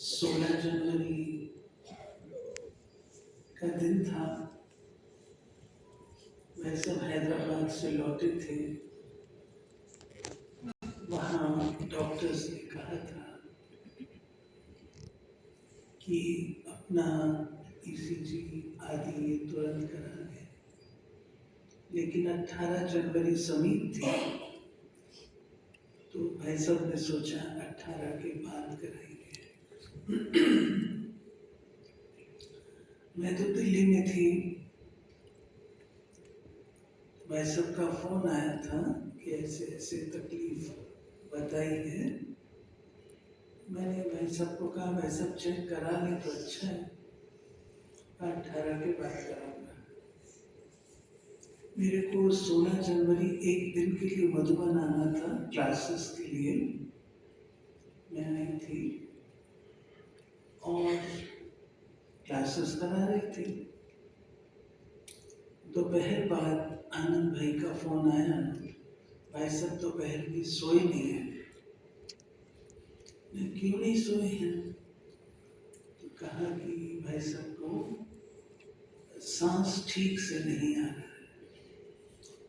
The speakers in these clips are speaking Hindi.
16 जनवरी का दिन था। वह सब हैदराबाद से लौटे थे। वहाँ डॉक्टर्स ने कहा था कि अपना ईसीजी आदि ये तुरंत करा दें, लेकिन 18 जनवरी समीप थी, तो भाई साहब ने सोचा 18 के बाद कराएंगे। मैं तो दिल्ली में थी। भाई साहब का फोन आया था कि ऐसे ऐसे तकलीफ बताई है। मैंने भाई साहब को कहा भाई साहब चेक करा लें तो अच्छा है, 18 के बाद कराऊंगा। मेरे को 16 जनवरी एक दिन के लिए मधुबन आना था क्लासेस के लिए। मैं आई थी और क्लासेस करा रही थी। दोपहर बाद आनंद भाई का फोन आया, भाई साहब दोपहर की सोए नहीं है। मैं क्यों नहीं सोए हैं? तो कहा कि भाई साहब को सांस ठीक से नहीं आ रहा है।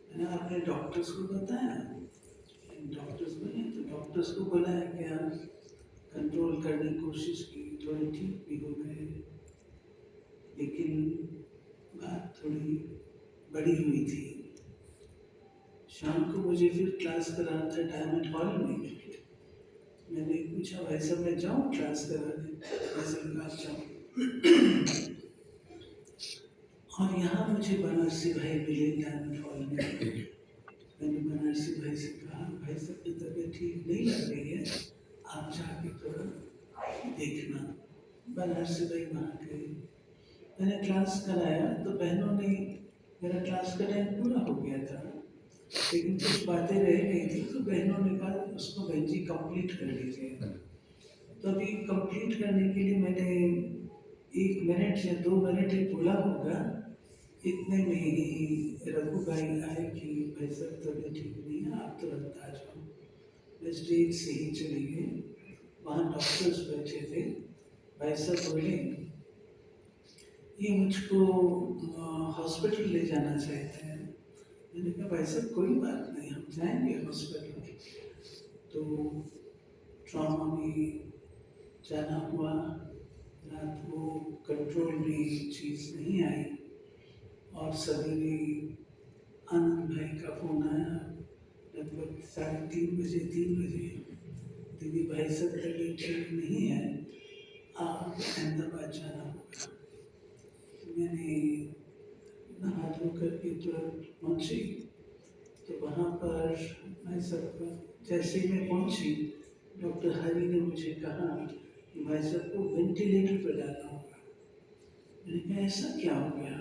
मैंने अपने डॉक्टर्स को बताया, डॉक्टर्स बने तो डॉक्टर्स को बुलाया क्या, कंट्रोल करने की कोशिश की, थोड़े ठीक भी हो गए, लेकिन बात थोड़ी बड़ी हुई थी। शाम को मुझे फिर क्लास कराना था डायमंड हॉल में। मैंने पूछा भाई साहब मैं जाऊँ क्लास कराने? वैसे कहा जाऊँ। और यहाँ मुझे बनारसी भाई मिले डायमंड हॉल में। मैंने बनारसी भाई से कहा भाई साहब की तबीयत ठीक नहीं लग रही है, आप जाके थोड़ा देखना। बनारसी भाई वहाँ गए। मैंने क्लास कराया तो बहनों ने, मेरा क्लास का टाइम पूरा हो गया था, लेकिन कुछ बातें रह गई थी, तो बहनों ने कहा उसको बहन जी कंप्लीट कर लीजिए। तो अभी कंप्लीट करने के लिए मैंने 1 मिनट या 2 मिनट ही बोला होगा, इतने में ही रघु भाई आए कि भाई साहब तबीयत ठीक नहीं है, आप तुरंत आ जाओ। मैं स्टेज से ही चली गई। वहाँ डॉक्टर्स बैठे थे। भाई साहब बोले ये मुझको हॉस्पिटल ले जाना चाहते हैं। मैंने कहा भाई साहब कोई बात नहीं, हम जाएंगे हॉस्पिटल। तो ट्रॉमा में जाना हुआ। रात को कंट्रोल में चीज़ नहीं आई और सवेरे आनंद भाई का फोन आया लगभग 3:30 बजे, 3 बजे, दीदी भाई साहब तबीयत ठीक नहीं है, आप अहमदाबाद जाना होगा। मैंने नहा धो करके तुरंत पहुँची। तो वहाँ पर भाई साहब जैसे ही मैं पहुँची, डॉक्टर हरी ने मुझे कहा कि भाई साहब को वेंटिलेटर पर डालना होगा। मैंने कहा ऐसा क्या हो गया,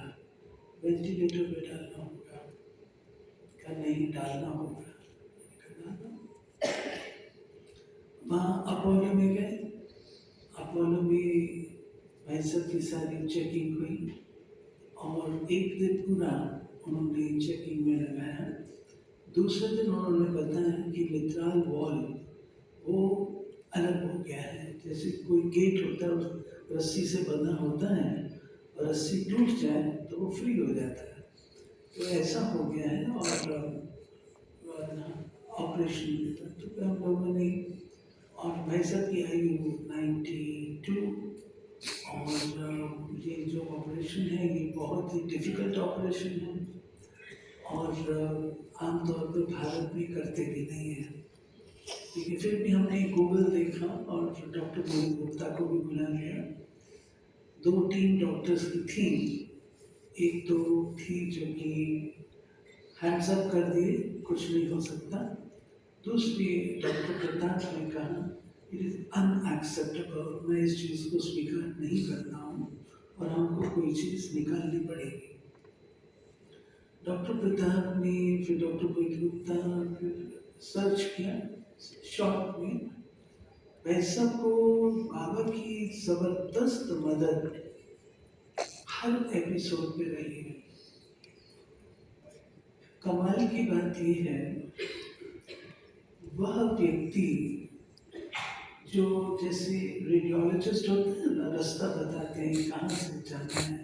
वेंटिलेटर पर डालना होगा? कहा नहीं डालना होगा। वहाँ अपोलो में गए। अपोलो में भाई साहब की सारी चेकिंग हुई और एक दिन पूरा उन्होंने चेकिंग में लगाया। दूसरे दिन उन्होंने बताया कि मित्राल वॉल वो अलग हो गया है, जैसे कोई गेट होता है रस्सी से बंधा होता है और रस्सी टूट जाए तो वो फ्री हो जाता है, तो ऐसा हो गया है। और ऑपरेशन तो हम लोगों ने, और भाई साहब की आयु 92 और ये जो ऑपरेशन है ये बहुत ही डिफिकल्ट ऑपरेशन है और आमतौर पर भारत में करते भी नहीं है। लेकिन फिर भी हमने गूगल देखा और डॉक्टर मोहित गुप्ता को भी बुला लिया। 2 टीम डॉक्टर्स की थी। एक तो थी जो कि हैंड्स अप कर दिए कुछ नहीं हो सकता। दूसरी डॉक्टर प्रताप ने कहा इट इज़ अनएक्सेप्टेबल, मैं इस चीज़ को स्वीकार नहीं करता हूँ और हमको कोई चीज़ निकालनी पड़ेगी। डॉक्टर प्रताप ने, फिर डॉक्टर मोहित गुप्ता, फिर सर्च किया शॉर्ट में। वैसा को बाबा की जबरदस्त मदद हर एपिसोड पे रही है। कमाल की बात यह है, वह व्यक्ति जो जैसे रेडियोलॉजिस्ट होते हैं ना, रास्ता बताते हैं कहाँ से जाना है,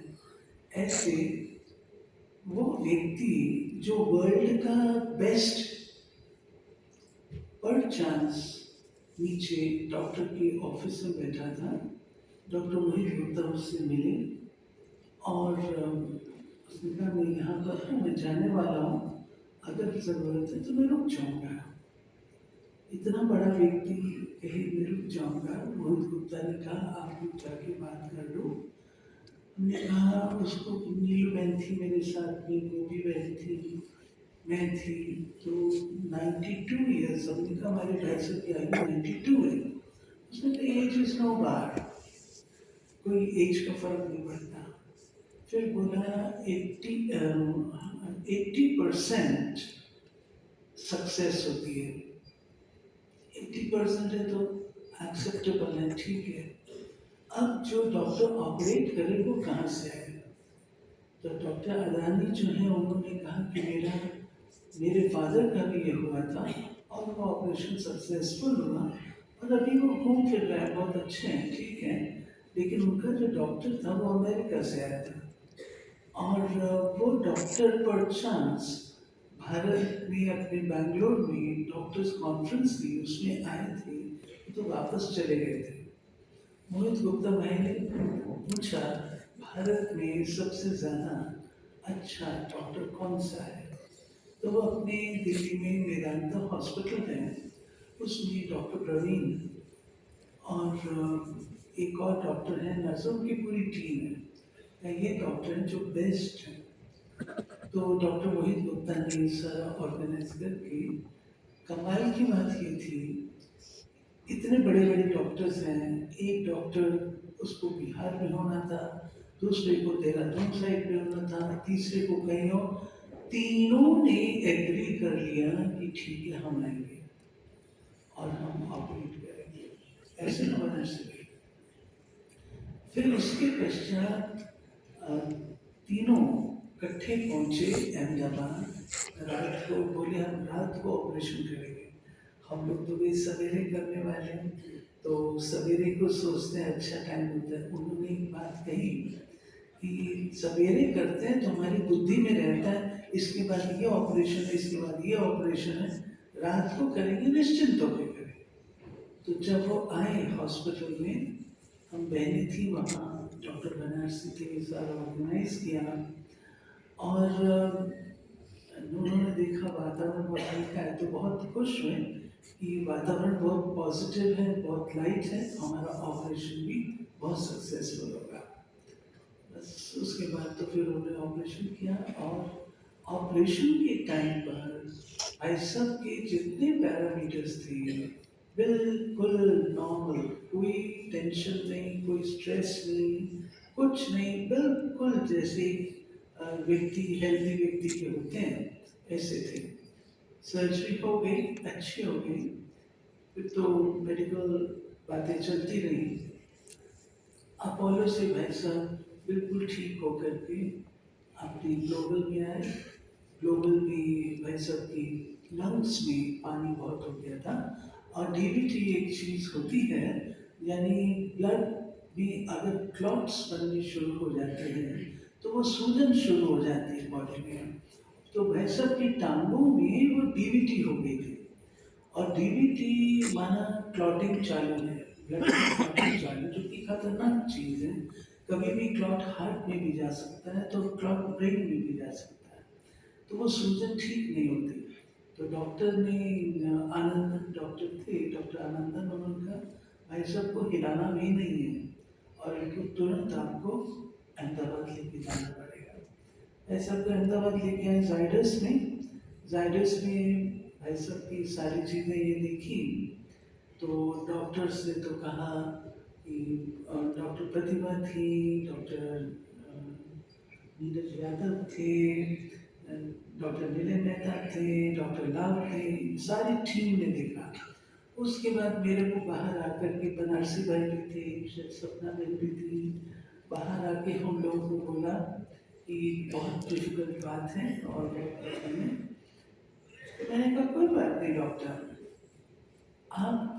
ऐसे वो व्यक्ति जो वर्ल्ड का बेस्ट पर चांस नीचे डॉक्टर के ऑफिस में बैठा था। डॉक्टर मोहित गुप्ता उससे मिले और उसने कहा मैं यहाँ पर हूँ, मैं जाने वाला हूँ, अगर ज़रूरत है तो मैं रुक जाऊँगा। इतना बड़ा व्यक्ति कहीं मैं रुक जाऊँगा। मोहित गुप्ता ने कहा आप लोग जाके बात कर लो। हमने कहा उसको नीलू बहन थी मेरे साथ में, गोपी बहन थी, मैं थी, तो 92 ईयर्स, हमने कहा हमारे भाई साहब की आयु 92 है। उसने कहा एज इज नो बार, कोई एज का फर्क नहीं पड़ता। फिर बोला 80% सक्सेस होती है, 80% है तो एक्सेप्टेबल है, ठीक है। अब जो डॉक्टर ऑपरेट करे वो कहाँ से आए? तो डॉक्टर अदानी जो है उन्होंने कहा कि मेरे फादर का भी ये हुआ था और वो ऑपरेशन सक्सेसफुल हुआ और अभी वो घूम फिर रहे हैं, बहुत अच्छे हैं, ठीक है। लेकिन उनका जो डॉक्टर था वो अमेरिका से आया था और वो डॉक्टर पर चांस भारत में अपने बैंगलोर में डॉक्टर्स कॉन्फ्रेंस थी उसमें आए थे, तो वापस चले गए थे। मोहित गुप्ता भाई ने पूछा भारत में सबसे ज़्यादा अच्छा डॉक्टर कौन सा है? तो वो अपने दिल्ली में वेदांता हॉस्पिटल है, उसमें डॉक्टर प्रवीण और एक और डॉक्टर है, नर्सों की पूरी टीम है, ये डॉक्टर हैं जो बेस्ट हैं। तो डॉक्टर मोहित गुप्ता ने सारा ऑर्गेनाइज करके, कमाल की बात ये थी, इतने बड़े बड़े डॉक्टर्स हैं, एक डॉक्टर उसको बिहार में होना था, दूसरे को देहरादून साइड में होना था, तीसरे को कहीं और, तीनों ने एग्री कर लिया कि ठीक है हम आएंगे और हम ऑपरेट करेंगे, ऐसे न बनना चाहिए। फिर इसके पश्चात तीनों इकट्ठे पहुंचे अहमदाबाद, रात को बोले हम रात को ऑपरेशन करेंगे। हम लोग तो भी सवेरे करने वाले हैं, तो सवेरे को सोचते हैं अच्छा टाइम होता है। उन्होंने एक बात कही कि सवेरे करते हैं तो हमारी बुद्धि में रहता है इसके बाद ये ऑपरेशन है, इसके बाद ये ऑपरेशन है, रात को करेंगे निश्चिंत होकर करेंगे। तो जब वो आए हॉस्पिटल में, हम बहनें थी वहाँ, डॉक्टर बनारसी थे, सारा ऑर्गेनाइज किया और उन्होंने देखा वातावरण बहुत हल्का है, तो बहुत खुश हुए कि वातावरण बहुत पॉजिटिव है, बहुत लाइट है, हमारा ऑपरेशन भी बहुत सक्सेसफुल होगा। बस उसके बाद तो फिर उन्होंने ऑपरेशन किया और ऑपरेशन के टाइम पर भाई साहब के जितने पैरामीटर्स थे बिल्कुल नॉर्मल, कोई टेंशन नहीं, कोई स्ट्रेस नहीं, कुछ नहीं, बिल्कुल जैसे व्यक्ति हेल्दी व्यक्ति के होते हैं ऐसे थे। सर्जरी हो गई, अच्छी हो गई, फिर तो मेडिकल बातें चलती रही। अपोलो से भाई साहब बिल्कुल ठीक होकर के अपनी ग्लोबल में आए। ग्लोबल में भाई साहब की लंग्स में पानी बहुत हो गया था और डीवीटी एक चीज़ होती है, यानी ब्लड में अगर क्लॉट्स बनने शुरू हो जाते हैं तो वो सूजन शुरू हो जाती है बॉडी में। तो भाई साहब की टांगों में वो डीवीटी हो गई थी और डीवीटी माना क्लॉटिंग चालू है, ब्लड क्लॉटिंग चालू, जो कि खतरनाक चीज़ है। कभी भी क्लॉट हार्ट में भी जा सकता है तो क्लॉट ब्रेन में भी जा सकता है, तो वो सूजन ठीक नहीं होती। तो डॉक्टर ने, आनंदन डॉक्टर थे, डॉक्टर आनंदन, उन्होंने कहा भाई साहब को हिलाना भी नहीं है और इनको तुरंत आपको अहमदाबाद लेके जाना पड़ेगा। ऐसा तो अहमदाबाद लेके आए जाइडस में। जाइडस में भाई साहब की सारी चीज़ें ये देखी, तो डॉक्टर्स ने तो कहा कि डॉक्टर प्रतिभा थी, डॉक्टर नीरज यादव थे, डॉक्टर नीलम मेहता थे, डॉक्टर लाभ थे, सारी टीम ने देखा। उसके बाद मेरे को बाहर आकर के बनारसी भाई भी थे, शायद सपना बहन भी थी, बाहर आके हम लोगों को बोला कि बहुत डिफिकल्ट बात है और बहुत कठिन है। तो मैंने कहा कोई बात नहीं डॉक्टर, आप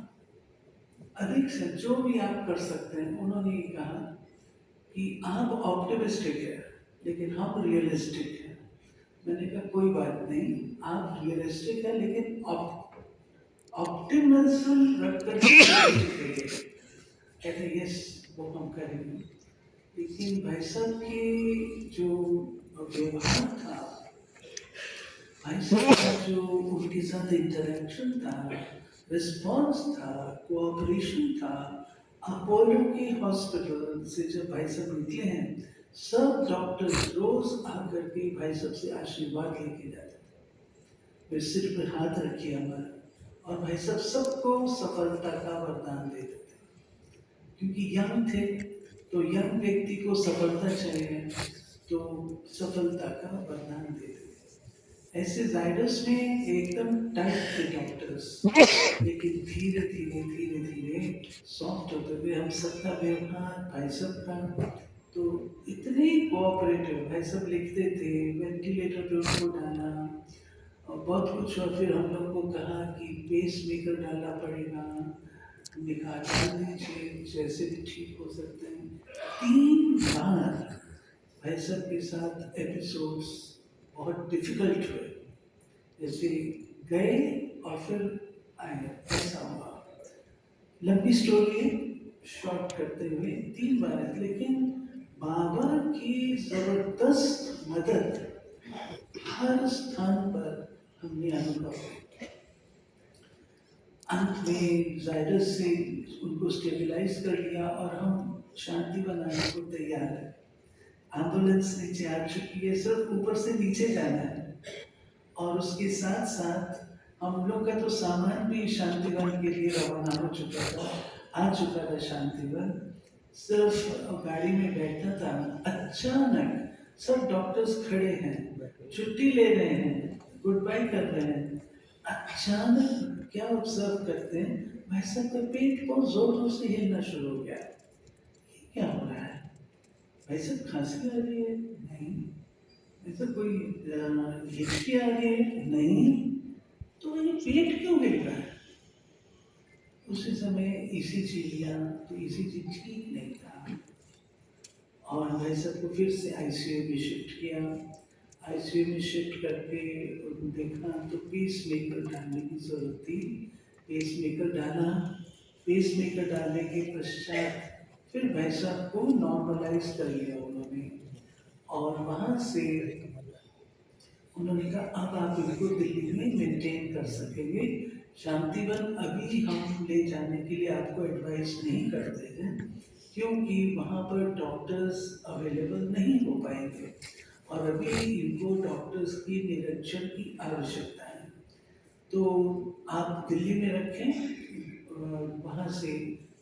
अधिक से जो भी आप कर सकते हैं। उन्होंने ये कहा कि आप ऑप्टिमिस्टिक है लेकिन हम रियलिस्टिक हैं। मैंने कहा कोई बात नहीं, आप रियलिस्टिक है लेकिन ऑप्टिमिज्म रखकर कहते यस वो हम करेंगे। लेकिन भाई साहब की जो व्यवहार था, भाई साहब का जो उनके साथ इंटरेक्शन था, रिस्पॉन्स था, कोऑपरेशन था। अपोलो के हॉस्पिटल से जब भाई साहब निकले हैं, सब डॉक्टर्स रोज आकर के भाई साहब से आशीर्वाद लेके जाते थे। वे सिर पर हाथ रखिए हमारा, और भाई साहब सबको सफलता का वरदान देते थे। क्योंकि यंग थे, तो यंग व्यक्ति को सफलता चाहिए, तो सफलता का वरदान देते थे। ऐसे जायडस में एकदम टाइट थे डॉक्टर्स, लेकिन धीरे धीरे सॉफ्ट होते हुए हम सबका व्यवहार भाई साहब का तो इतने कोऑपरेटिव। भाई साहब लिखते थे, वेंटिलेटर पे उनको डाला और बहुत कुछ। और फिर हम लोग को कहा कि पेस मेकर डालना पड़ेगा, निकाल दीजिए, जैसे भी ठीक हो सकते हैं। 3 बार भाई साहब के साथ एपिसोड्स बहुत डिफिकल्ट हुए, जैसे गए और फिर आए, ऐसा हुआ। लंबी स्टोरी है, शॉर्ट करते हुए 3 बार है, लेकिन बाबा की जबरदस्त मदद हर स्थान पर हमने अनुभव की। अंत में जायडस से उनको स्टेबलाइज कर लिया और हम शांति बनाने को तैयार है। एम्बुलेंस नीचे आ चुकी है, सिर्फ ऊपर से नीचे जाना है। और उसके साथ साथ हम लोग का तो सामान भी शांतिवन के लिए रवाना हो चुका था, आ चुका था शांतिवन। सिर्फ गाड़ी में बैठना था। अचानक सब डॉक्टर्स खड़े हैं, छुट्टी ले रहे हैं, गुड बाय कर रहे हैं। अचानक क्या ऑब्जर्व करते हैं, भाई साहब का पेट बहुत जोर जोर से हिलना शुरू हो गया। ये क्या हो रहा है? भाई साहब खांसी आ रही है? नहीं। ऐसा कोई हिचकी आ रही है? नहीं। तो ये पेट क्यों हिल रहा है? उसी समय ईसीजी लिया तो ईसीजी ठीक नहीं था, और भाई साहब को फिर से आईसीयू में शिफ्ट किया। आईसीयू में शिफ्ट करके देखा तो पेस मेकर डालने की जरूरत थी। पेस मेकर डाला। पेस मेकर डालने के पश्चात फिर भाई साहब को नॉर्मलाइज कर लिया उन्होंने, और वहाँ से उन्होंने कहा अब आप इनको दिल्ली में मेंटेन कर सकेंगे। शांतिवन अभी हम ले जाने के लिए आपको एडवाइस नहीं करते हैं, क्योंकि वहाँ पर डॉक्टर्स अवेलेबल नहीं हो पाएंगे और अभी इनको डॉक्टर्स की निरीक्षण की आवश्यकता है। तो आप दिल्ली में रखें। वहाँ से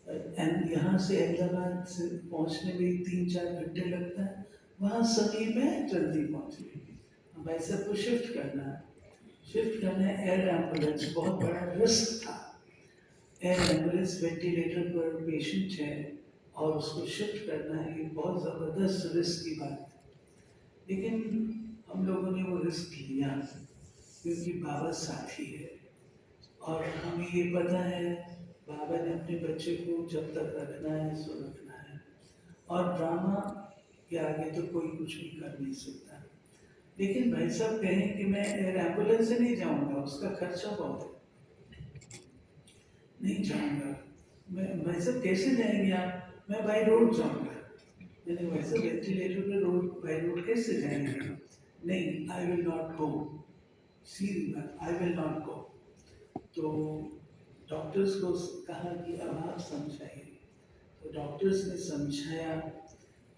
यहाँ से अहमदाबाद से पहुँचने में 3-4 घंटे लगता है, वहाँ समीप है, जल्दी पहुँचेंगे। भाई साहब को शिफ्ट करना है, शिफ्ट करना है। एयर एम्बुलेंस बहुत बड़ा रिस्क था। एयर एम्बुलेंस वेंटिलेटर पर पेशेंट है और उसको शिफ्ट करना है, ये बहुत ज़बरदस्त रिस्क की बात है। लेकिन हम लोगों ने वो रिस्क लिया क्योंकि बाबा साथी है, और हमें ये पता है बाबा ने अपने बच्चे को जब तक रखना है सो रखना है, और ड्रामा के आगे तो कोई कुछ भी कर नहीं सकता। लेकिन भाई साहब कहें कि मैं एयर एम्बुलेंस से नहीं जाऊंगा, उसका खर्चा बहुत है, नहीं जाऊंगा। मैं भाई साहब कैसे जाएंगे आप? मैं बाई रोड जाऊंगा। मैंने भाई साहब वेंटिलेटर पे रोड बाई रोड कैसे जाएंगे? नहीं, आई विल नॉट गो। सीधी बात, आई विल नॉट गो। तो डॉक्टर्स को कहा कि अब आप समझाइए। तो डॉक्टर्स ने समझाया।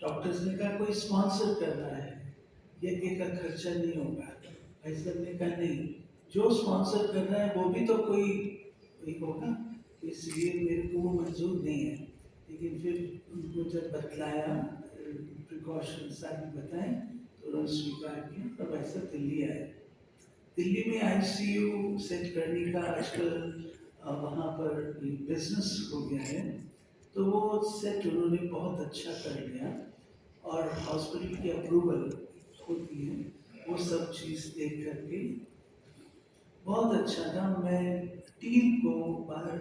डॉक्टर्स ने कहा कोई स्पॉन्सर कर रहा है, यज्ञ का खर्चा नहीं होगा। भाई साहब ने कहा नहीं, जो स्पॉन्सर कर रहा है वो भी तो कोई होगा, इसलिए मेरे को वो मंजूर नहीं है। लेकिन फिर उनको जब बतलाया, प्रिकॉशन सारी बताएं, तो उन्होंने स्वीकार किया और भाई साहब दिल्ली आए। दिल्ली में आईसीयू सेट करने का आजकल वहाँ पर बिजनेस हो गया है, तो वो सेट उन्होंने बहुत अच्छा कर लिया, और हॉस्पिटल की अप्रूवल होती है, वो सब चीज़ देख करके बहुत अच्छा था। मैं टीम को बाहर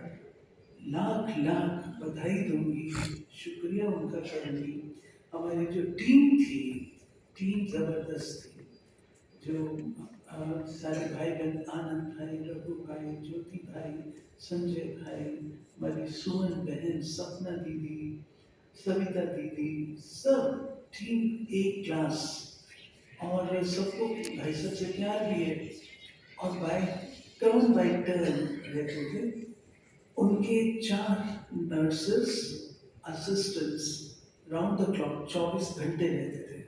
लाख लाख बधाई दूंगी, शुक्रिया उनका करूंगी। हमारी जो टीम थी, टीम जबरदस्त थी। जो सारे भाई बहन, आनंद भाई, रघु भाई, ज्योति भाई, संजय भाई, हमारी सुमन बहन, सपना दीदी, सविता दीदी, सब टीम एक क्लास। और सबको भाई सबसे प्यार भी है। और बाय टर्न रहते थे। उनके 4 nurses assistants round the clock 24 घंटे रहते थे।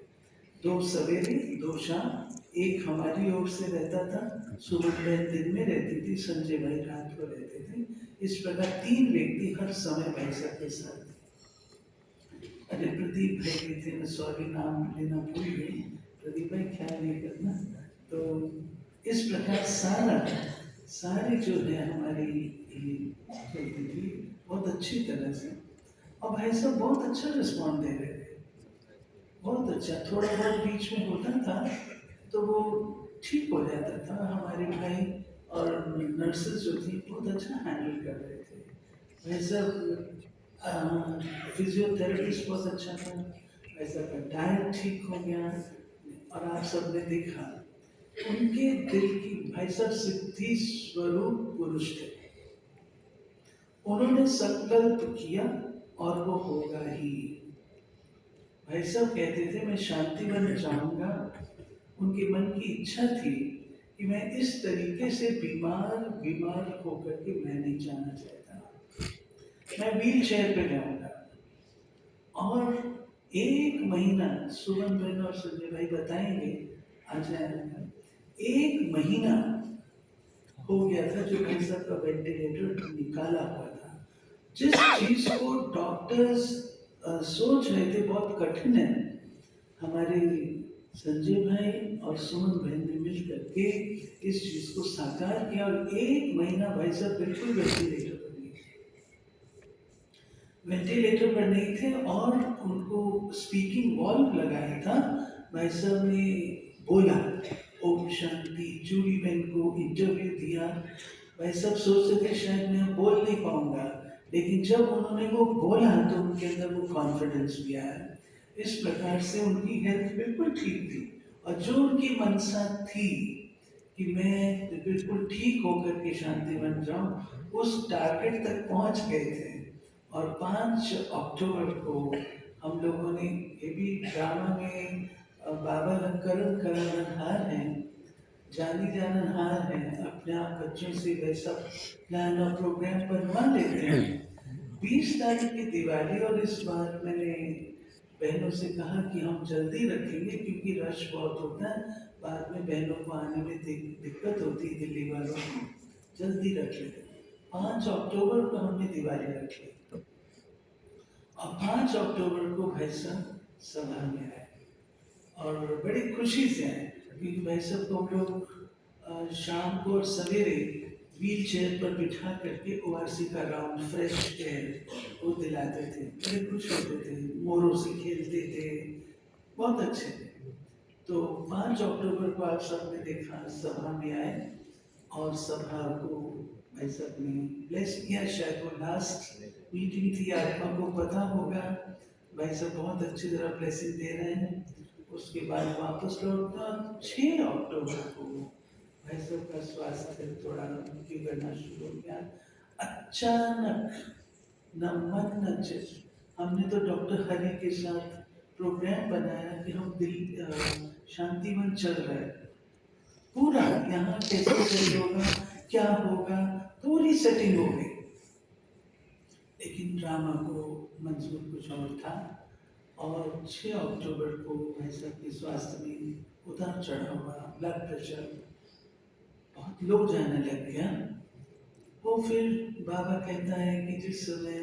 2 सवेरे 2 शाम, एक हमारी ओर से रहता था, सुमन बहन दिन में रहती थी, संजय भाई रात को रहते थे। इस प्रकार 3 व्यक्ति हर समय भाई साहब के साथ थे। अरे प्रदीप भाई भी थे, मैं सॉरी नाम लेना भूल गई, प्रदीप भाई ख्याल नहीं करना। तो इस प्रकार सारी जो है हमारी चलती थी बहुत अच्छी तरह से। और भाई साहब बहुत अच्छा रिस्पॉन्ड दे रहे थे, बहुत अच्छा। थोड़ा बहुत बीच में होता था तो वो ठीक हो जाता था। हमारे भाई और नर्सेस जो थी बहुत अच्छा हैंडल कर रहे थे। भाई साहब फिजियोथेरेपिस्ट बहुत अच्छा था, वैसा का डाइट ठीक हो गया। और आप सबने देखा उनके दिल की, भाई साहब सिद्धि स्वरूप पुरुष थे। उन्होंने संकल्प किया और वो होगा ही। भाई साहब कहते थे मैं शांतिवन जाऊंगा। उनके मन की इच्छा थी कि मैं इस तरीके से बीमार होकर के मैं नहीं जाना चाहता, मैं व्हील चेयर पे जाऊंगा। और 1 महीना, सुमन बहन और संजय भाई बताएंगे, आ जाएगा, 1 महीना हो गया था जो भाई साहब का वेंटिलेटर निकाला हुआ था। जिस चीज को डॉक्टर्स सोच रहे थे बहुत कठिन है, हमारे संजय भाई और सुमन बहन ने मिल करके इस चीज को साकार किया। और 1 महीना भाई साहब बिल्कुल वेंटिलेटर पर नहीं थे और उनको स्पीकिंग वॉल्व लगाया था। भाई साहब ने बोला ओम शांति, जूली बहन को इंटरव्यू दिया। भाई साहब सोचते थे शायद मैं बोल नहीं पाऊंगा, लेकिन जब उन्होंने वो बोला तो उनके अंदर वो कॉन्फिडेंस भी आया। इस प्रकार से उनकी हेल्थ बिल्कुल ठीक थी। और जो उनकी मनसा थी कि मैं बिल्कुल ठीक होकर के शांति बन जाऊं, उस टारगेट तक पहुंच गए थे। और 5 अक्टूबर को हम लोगों ने, ये भी ड्रामा में बाबा करण करणहार हैं, जानी जाननहार हैं, अपने आप बच्चों से वैसा प्लान और प्रोग्राम बनवा लेते हैं। 20 तारीख की दिवाली, और इस बार मैंने बहनों से कहा कि हम जल्दी रखेंगे क्योंकि रश बहुत होता है, बाद में बहनों को आने में दिक्कत होती है, दिल्ली वालों को, जल्दी रख लेते। 5 अक्टूबर को हमने दिवाली रखी। और 5 अक्टूबर को भाई साहब सभा में आए और बड़ी खुशी से आए, क्योंकि भाई साहब को हम लोग शाम को और सवेरे व्हील चेयर पर बिठा करके ओआरसी का राउंड, फ्रेश एयर वो दिलाते थे। बड़े खुश होते थे, मोरों से खेलते थे, बहुत अच्छे थे। तो 5 अक्टूबर को आप सबने देखा सभा में आए और सभा को भाई साहब ने ब्लेस किया। शायद वो लास्ट मीटिंग थी, आपको पता होगा। भाई साहब बहुत अच्छी तरह ब्लेसिंग दे रहे हैं। उसके बाद वापस लौटना। 6 अक्टूबर को भाई साहब का स्वास्थ्य थोड़ा बिगड़ना शुरू हो गया अचानक, न मन न चित। हमने तो डॉक्टर हरि के साथ प्रोग्राम बनाया कि हम शांतिवन चल रहे हैं, पूरा यहाँ कैसे सही होगा, क्या होगा, पूरी सेटिंग हो गई। लेकिन ड्रामा को मंजूर कुछ और था। और 6 अक्टूबर को भाई साहब के स्वास्थ्य में उतार चढ़ाव हुआ, ब्लड प्रेशर बहुत लो जाने लग गया। वो फिर बाबा कहता है कि जिस समय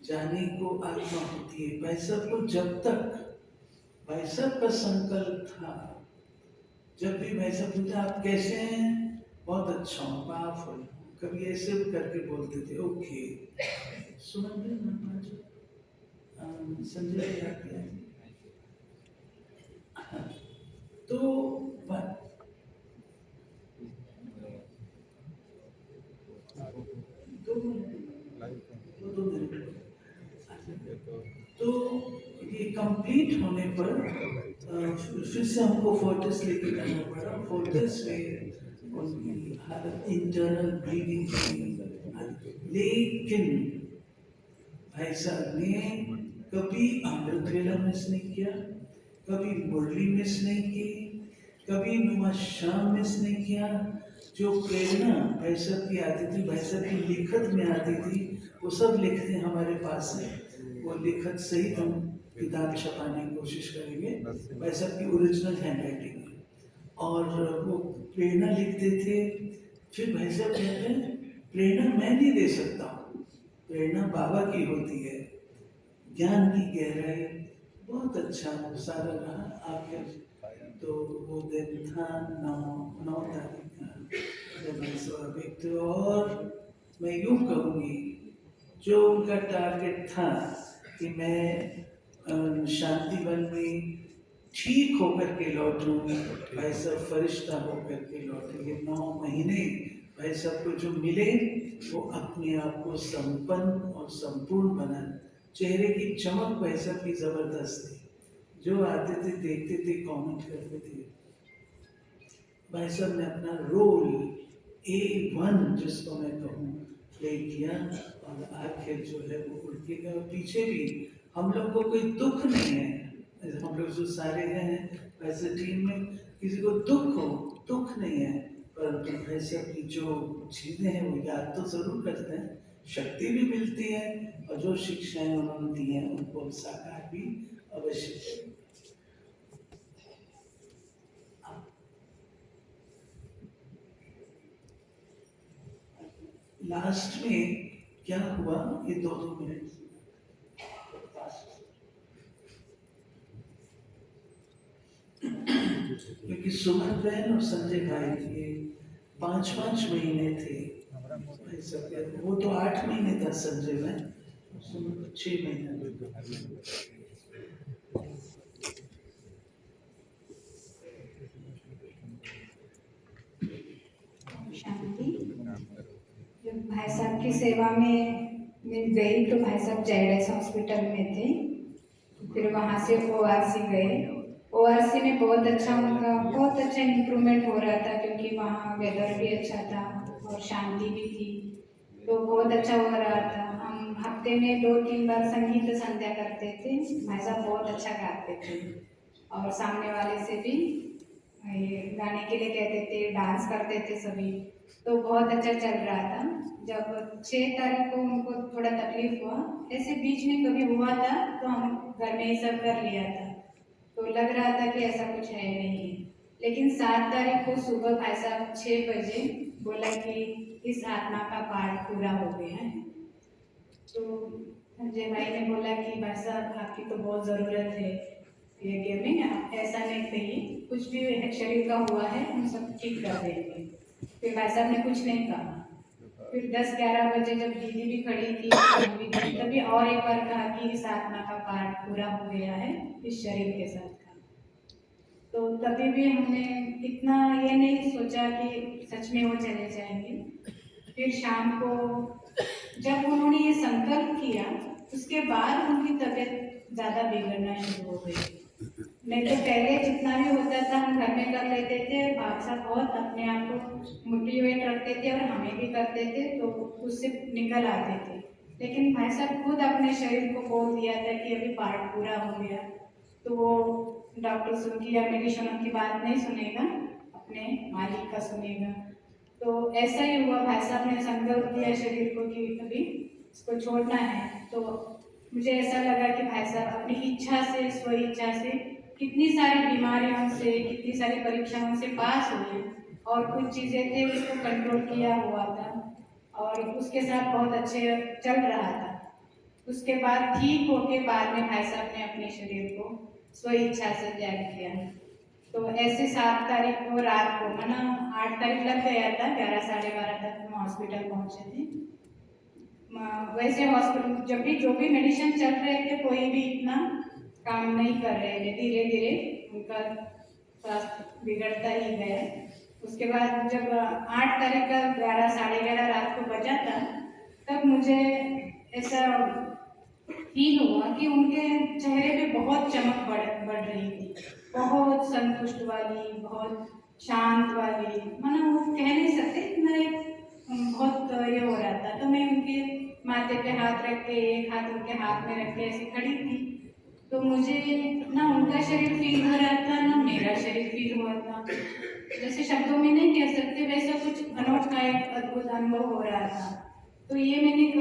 जाने को आत्मा होती है, भाई साहब को जब तक भाई साहब का संकल्प था, जब भी भाई साहब पूछा आप कैसे हैं, बहुत अच्छा हूँ, पावरफुल, कभी ऐसे भी करके बोलते थे ओके। सुमन संजय तो तो ये कंप्लीट होने पर फिर से हमको फोर्टिस लेके जाना पड़ा। फोर्टिस में उनकी हालत इंटरनल ब्लीडिंग थी, लेकिन भाई साहब ने कभी अमृत वेला मिस नहीं किया, कभी मुरली मिस नहीं की, कभी नुमा शाम मिस नहीं किया। जो प्रेरणा भाई साहब की आती थी, भाई साहब की लिखत में आती थी, वो सब लिखते हमारे पास है। वो लिखत सहित हम किताब छपाने की कोशिश करेंगे, भाई साहब की ओरिजिनल हैंड राइटिंग में। और वो प्रेरणा लिखते थे। फिर भाई साहब कहते हैं प्रेरणा मैं नहीं दे सकता हूँ, प्रेरणा बाबा की होती है। ज्ञान की गहराई बहुत अच्छा सारा रहा। आखिर तो वो दिन था 9 तारीख का जब मैं स्वाभाविक। और मैं यूँ कहूँगी, जो उनका टारगेट था कि मैं शांतिवन में ठीक होकर के लौटूँ, भाई साहब फरिश्ता होकर के लौटे। ये 9 महीने भाई साहब को जो मिले, वो अपने आप को संपन्न और संपूर्ण बना। चेहरे की चमक भाई साहब की जबरदस्त थी। जो आते थे देखते थे, कमेंट करते थे। भाई साहब ने अपना रोल A1 जिसको मैं कहूँ प्ले किया। और आखिर जो है वो उड़ के गया। पीछे भी हम लोग को कोई दुख नहीं है। हम लोग जो सारे हैं वैसे टीम में किसी को दुख नहीं है, परंतु भाई साहब की जो चीज़ें हैं वो याद तो जरूर करते हैं, शक्ति भी मिलती है, और जो शिक्षाएं उन्होंने दी हैं उनको साकार भी अवश्य करें। लास्ट में क्या हुआ, ये 2 मिनट क्योंकि सुमन बहन और संजय भाई ये 5-5 महीने थे। वो तो 8 महीने था संजय भाई, सुमन 6 महीने। शांति। जब भाई साहब की सेवा में मैं गई तो भाई साहब जायडस हॉस्पिटल में थे। फिर वहाँ से ORC गए। ORC में बहुत अच्छा इम्प्रूवमेंट हो रहा था, क्योंकि वहाँ वेदर भी अच्छा था और शांति भी थी, तो बहुत अच्छा हो रहा था। हम हफ्ते में 2-3 बार संगीत संध्या करते थे। भाई साहब बहुत अच्छा गाते थे और सामने वाले से भी ये गाने के लिए कहते थे, डांस करते थे सभी, तो बहुत अच्छा चल रहा था। जब 6 तारीख को उनको थोड़ा तकलीफ हुआ, ऐसे बीच में कभी हुआ था तो हम घर में ही सब कर लिया था, तो लग रहा था कि ऐसा कुछ है नहीं। लेकिन 7 तारीख को सुबह भाई साहब 6 बजे बोला कि इस आत्मा का पाठ पूरा हो गया है। तो संजय भाई ने बोला कि भाई साहब आपकी तो बहुत ज़रूरत है ये में, आप ऐसा नहीं कहिए, कुछ भी शरीर का हुआ है हम सब ठीक कर देंगे। फिर भाई साहब ने कुछ नहीं कहा। फिर 10-11 बजे जब दीदी भी खड़ी थी तभी और एक बार कहा कि इस आत्मा का पाठ पूरा हो गया है इस शरीर के साथ का। तो तभी भी हमने इतना ये नहीं सोचा कि सच में वो चले जाएंगे। फिर शाम को जब उन्होंने ये संकल्प किया, उसके बाद उनकी तबीयत ज़्यादा बिगड़ना शुरू हो गई। नहीं तो पहले जितना भी होता था हम घर में कर लेते थे, भाई साहब बहुत अपने आप को मोटिवेट रखते थे और हमें भी करते थे, तो उससे निकल आते थे। लेकिन भाई साहब खुद अपने शरीर को बोल दिया था कि अभी पार्ट पूरा हो गया, तो वो डॉक्टर सुनकी या मेरी शनम की बात नहीं सुनेगा, अपने मालिक का सुनेगा। तो ऐसा ही हुआ, भाई साहब ने संकल्प दिया शरीर को कि अभी इसको छोड़ना है। तो मुझे ऐसा लगा कि भाई साहब अपनी इच्छा से, स्व इच्छा से कितनी सारी बीमारियों से, कितनी सारी परीक्षाओं से पास हुए, और कुछ चीज़ें थे उसको कंट्रोल किया हुआ था और उसके साथ बहुत अच्छे चल रहा था। उसके बाद ठीक होके बाद में भाई साहब ने अपने शरीर को स्व इच्छा से त्याग किया। तो ऐसे 7 तारीख को रात को है ना, 8 तारीख लग गया था, 11-12:30 तक हम हॉस्पिटल पहुंचे थे। वैसे हॉस्पिटल जब भी जो भी मेडिसिन चल रहे थे कोई भी इतना काम नहीं कर रहे थे, धीरे धीरे उनका स्वास्थ्य बिगड़ता ही गया। उसके बाद जब 8 तारीख का 11-11:30 रात को बजा था, तब मुझे ऐसा फील हुआ कि उनके चेहरे पे बहुत चमक बढ़ रही थी, बहुत संतुष्ट वाली, बहुत शांत वाली, मानो वो कह नहीं सकते इतना एक बहुत ये हो रहा था। तो मैं उनके माथे पे हाथ रख के, एक हाथ उनके हाथ में रख के ऐसे खड़ी थी। तो मुझे ना उनका शरीर फील हो रहा था, ना मेरा शरीर फील हो रहा था। जैसे शब्दों में नहीं कह सकते, वैसा कुछ अनोखा एक अद्भुत अनुभव हो रहा था। तो ये मैंने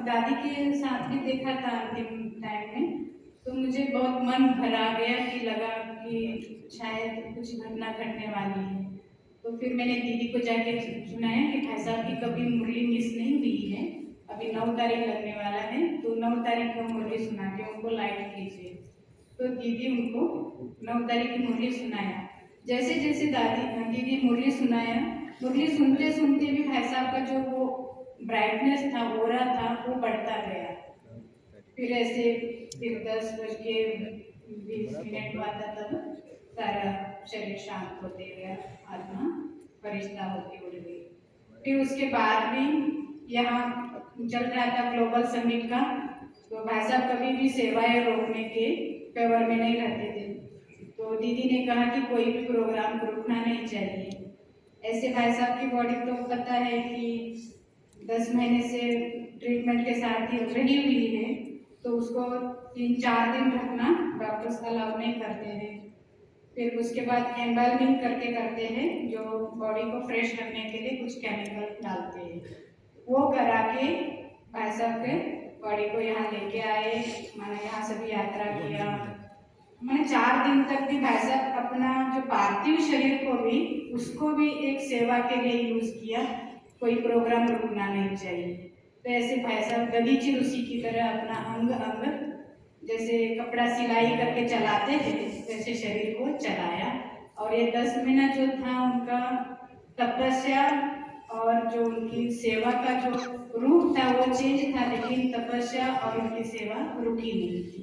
दादी के साथ भी देखा था अंतिम टाइम में। तो मुझे बहुत मन भरा गया कि लगा कि शायद कुछ घटना घटने वाली है। तो फिर मैंने दीदी को जाके सुनाया कि भाई साहब की कभी मुरली मिस नहीं हुई है, अभी 9 तारीख लगने वाला है, तो 9 तारीख को मुरली सुना के उनको लाइट कीजिए। तो दीदी उनको 9 तारीख की मुरली सुनाया। जैसे जैसे दीदी मुरली सुनाया, मुरली सुनते सुनते भी भाई साहब का जो वो ब्राइटनेस था, ओरा था, वो बढ़ता गया। फिर ऐसे फिर 10:20 हुआ था, तब सारा शरीर शांत होते गया, आत्मा फरिश्ता होती उड़ गई। फिर उसके बाद भी यहाँ चल रहा था ग्लोबल समिट का, तो भाई साहब कभी भी सेवाएं रोकने के फेवर में नहीं रहते थे। तो दीदी ने कहा कि कोई भी प्रोग्राम को रुकना नहीं चाहिए। ऐसे भाई साहब की बॉडी तो पता है कि 10 महीने से ट्रीटमेंट के साथ ही रही हुई है, तो उसको 3-4 दिन रखना डॉक्टर्स अलाउ नहीं करते हैं। फिर उसके बाद एम्बाल्मिंग करके करते हैं, जो बॉडी को फ्रेश रखने के लिए कुछ केमिकल डालते हैं। वो करा के भाई साहब के बॉडी को यहाँ लेके आए, मैंने यहाँ से भी यात्रा किया। मैंने 4 दिन तक भी भाई साहब अपना जो पार्थिव शरीर को भी, उसको भी एक सेवा के लिए यूज किया। कोई प्रोग्राम रुकना नहीं चाहिए। तो ऐसे भाई साहब दधीचि ऋषि की तरह अपना अंग अंग जैसे कपड़ा सिलाई करके चलाते थे, वैसे शरीर को चलाया। और ये 10 महीना जो था उनका तपस्या और जो उनकी सेवा का जो रूप था वो चेंज था, लेकिन तपस्या और उनकी सेवा रुकी नहीं थी।